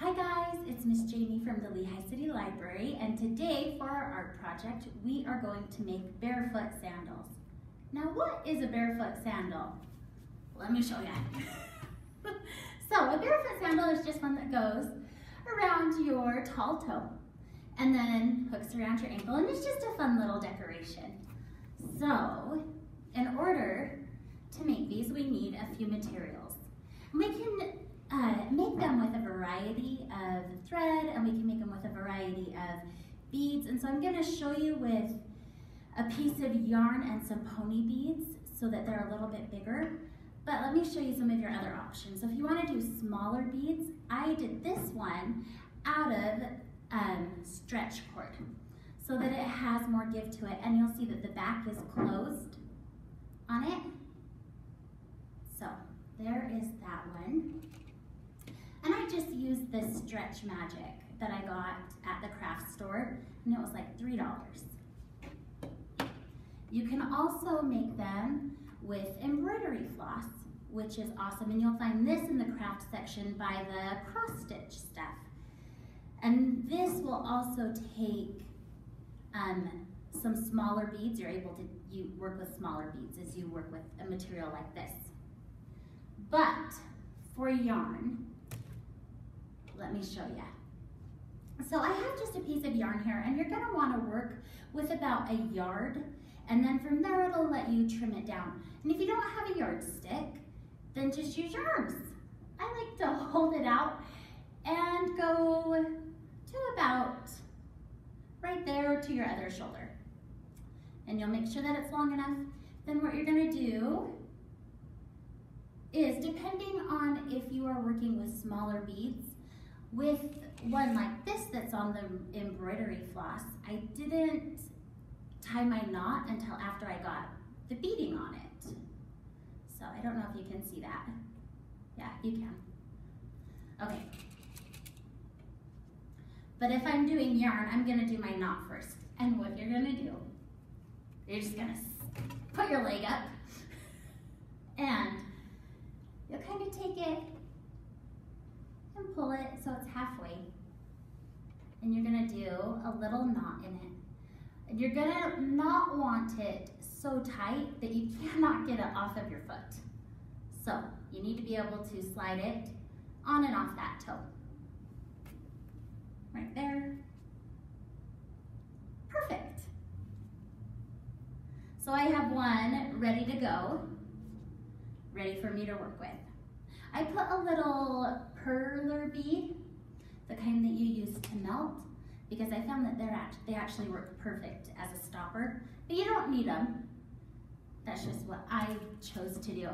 Hi guys, it's Miss Jamie from the Lehigh City Library, and today for our art project we are going to make barefoot sandals. Now what is a barefoot sandal? Let me show you. So a barefoot sandal is just one that goes around your tall toe and then hooks around your ankle, and it's just a fun little decoration. So in order to make these we need a few materials. We can make them with a variety of thread, and we can make them with a variety of beads. And so I'm going to show you with a piece of yarn and some pony beads so that they're a little bit bigger. But let me show you some of your other options. So if you want to do smaller beads, I did this one out of stretch cord so that it has more give to it, and you'll see that the back is closed on it. So there is that one. And I just used this Stretch Magic that I got at the craft store, and it was like $3. You can also make them with embroidery floss, which is awesome, and you'll find this in the craft section by the cross stitch stuff. And this will also take some smaller beads. You're able to work with smaller beads as you work with a material like this. But for yarn, let me show you. So I have just a piece of yarn here, and you're going to want to work with about a yard, and then from there it'll let you trim it down. And if you don't have a yardstick, then just use your arms. I like to hold it out and go to about right there to your other shoulder. And you'll make sure that it's long enough. Then what you're going to do is, depending on if you are working with smaller beads, with one like this that's on the embroidery floss, I didn't tie my knot until after I got the beading on it. So I don't know if you can see that. Yeah, you can. Okay. But if I'm doing yarn, I'm gonna do my knot first. And what you're gonna do, you're just gonna put your leg up, and you'll kind of take it and pull it so it's halfway. And you're gonna do a little knot in it. And you're gonna not want it so tight that you cannot get it off of your foot. So you need to be able to slide it on and off that toe. Right there. Perfect. So I have one ready to go, ready for me to work with. I put a little perler bead, the kind that you use to melt, because I found that they actually work perfect as a stopper, but you don't need them. That's just what I chose to do.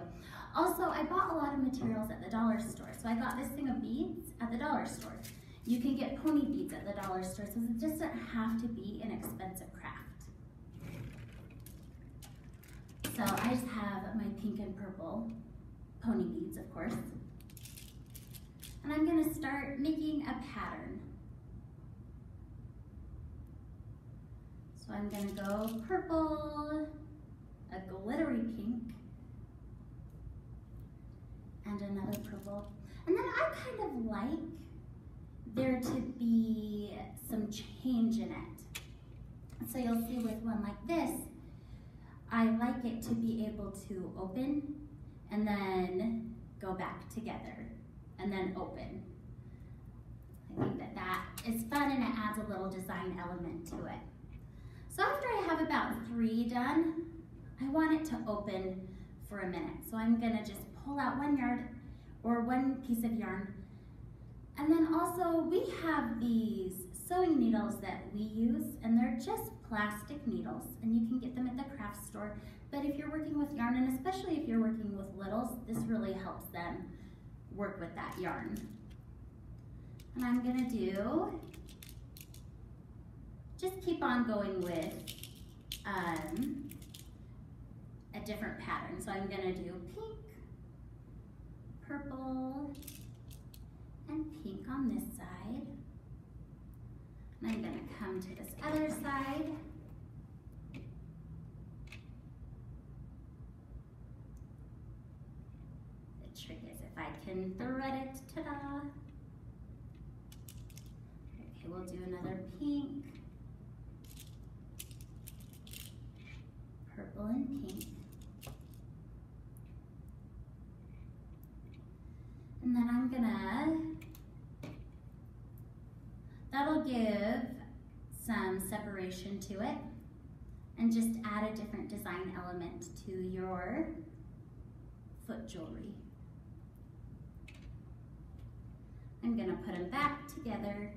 Also, I bought a lot of materials at the dollar store, so I got this thing of beads at the dollar store. You can get pony beads at the dollar store, so it doesn't have to be an expensive craft. So I just have my pink and purple pony beads, of course. And I'm going to start making a pattern. So I'm going to go purple, a glittery pink, and another purple. And then I kind of like there to be some change in it. So you'll see with one like this, I like it to be able to open and then go back together and then open. I think that that is fun, and it adds a little design element to it. So after I have about 3 done, I want it to open for a minute. So I'm gonna just pull out one piece of yarn. And then also we have these sewing needles that we use, and they're just plastic needles, and you can get them at the craft store. But if you're working with yarn, and especially if you're working with littles, this really helps them work with that yarn. And I'm gonna just keep on going with a different pattern. So I'm gonna do pink, purple, and pink on this side. And I'm gonna come to this other side. The trick is if I can thread it, ta-da. do another pink, purple and pink. And then I'm gonna, that'll give some separation to it and just add a different design element to your foot jewelry. I'm gonna put them back together.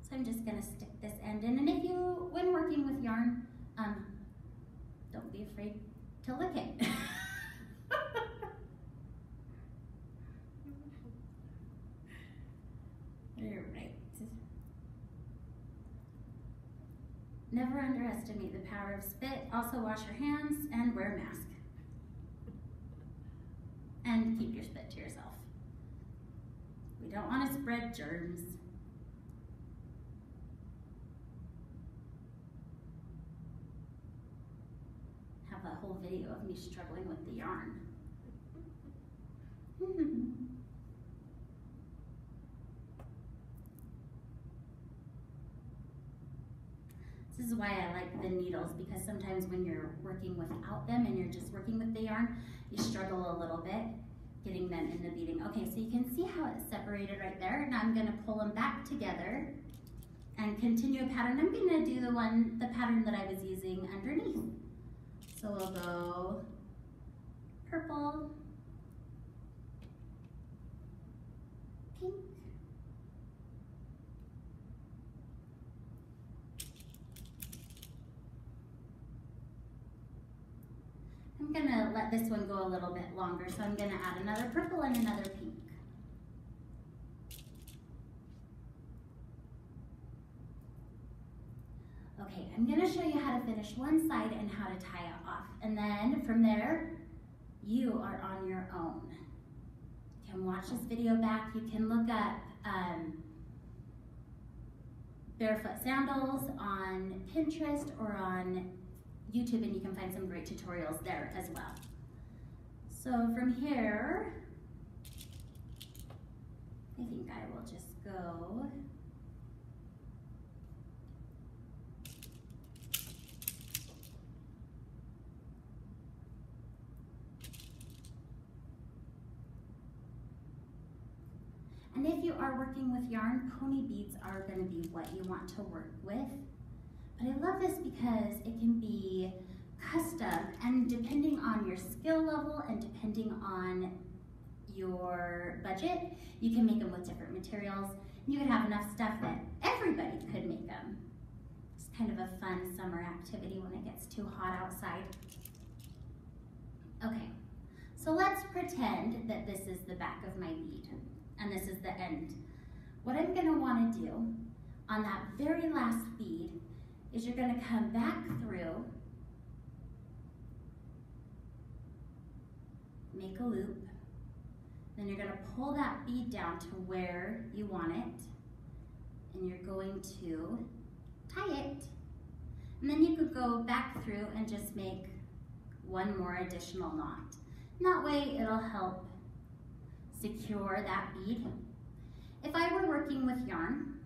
So I'm just gonna stick this end in. And if you, when working with yarn, don't be afraid to lick it. You're right. Never underestimate the power of spit. Also wash your hands and wear a mask. And keep your spit to yourself. We don't want to spread germs. Have a whole video of me struggling with the yarn. This is why I like the needles, because sometimes when you're working without them and you're just working with the yarn, you struggle a little bit getting them in the beading. Okay, so you can see how it's separated right there. Now I'm gonna pull them back together and continue a pattern. I'm gonna do the pattern that I was using underneath. So we'll go purple, pink, I'm gonna let this one go a little bit longer, so I'm gonna add another purple and another pink. Okay, I'm gonna show you how to finish one side and how to tie it off. And then from there, you are on your own. You can watch this video back. You can look up Barefoot Sandals on Pinterest or on YouTube, and you can find some great tutorials there as well. So from here, I think I will just go and if you are working with yarn, pony beads are going to be what you want to work with. But I love this because it can be custom, and depending on your skill level and depending on your budget, you can make them with different materials. You could have enough stuff that everybody could make them. It's kind of a fun summer activity when it gets too hot outside. Okay, so let's pretend that this is the back of my bead and this is the end. What I'm gonna wanna do on that very last bead is you're gonna come back through, make a loop, then you're gonna pull that bead down to where you want it, and you're going to tie it. And then you could go back through and just make one more additional knot. And that way it'll help secure that bead. If I were working with yarn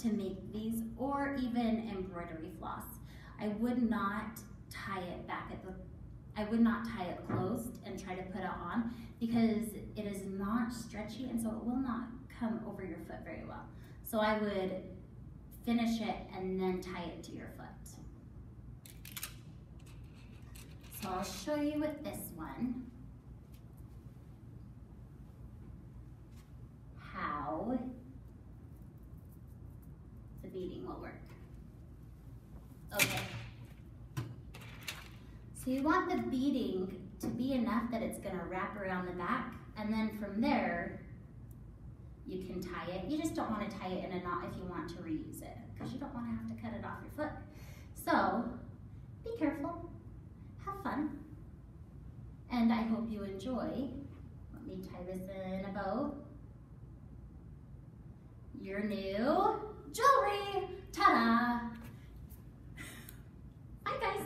to make these, or even embroidery floss, I would not tie it back at the, I would not tie it closed and try to put it on, because it is not stretchy and so it will not come over your foot very well. So I would finish it and then tie it to your foot. So I'll show you with this one how the beading will work. Okay. So you want the beading to be enough that it's gonna wrap around the back, and then from there, you can tie it. You just don't wanna tie it in a knot if you want to reuse it, because you don't wanna have to cut it off your foot. So, be careful, have fun, and I hope you enjoy. Let me tie this in a bow. Your new jewelry, ta-da! Bye guys.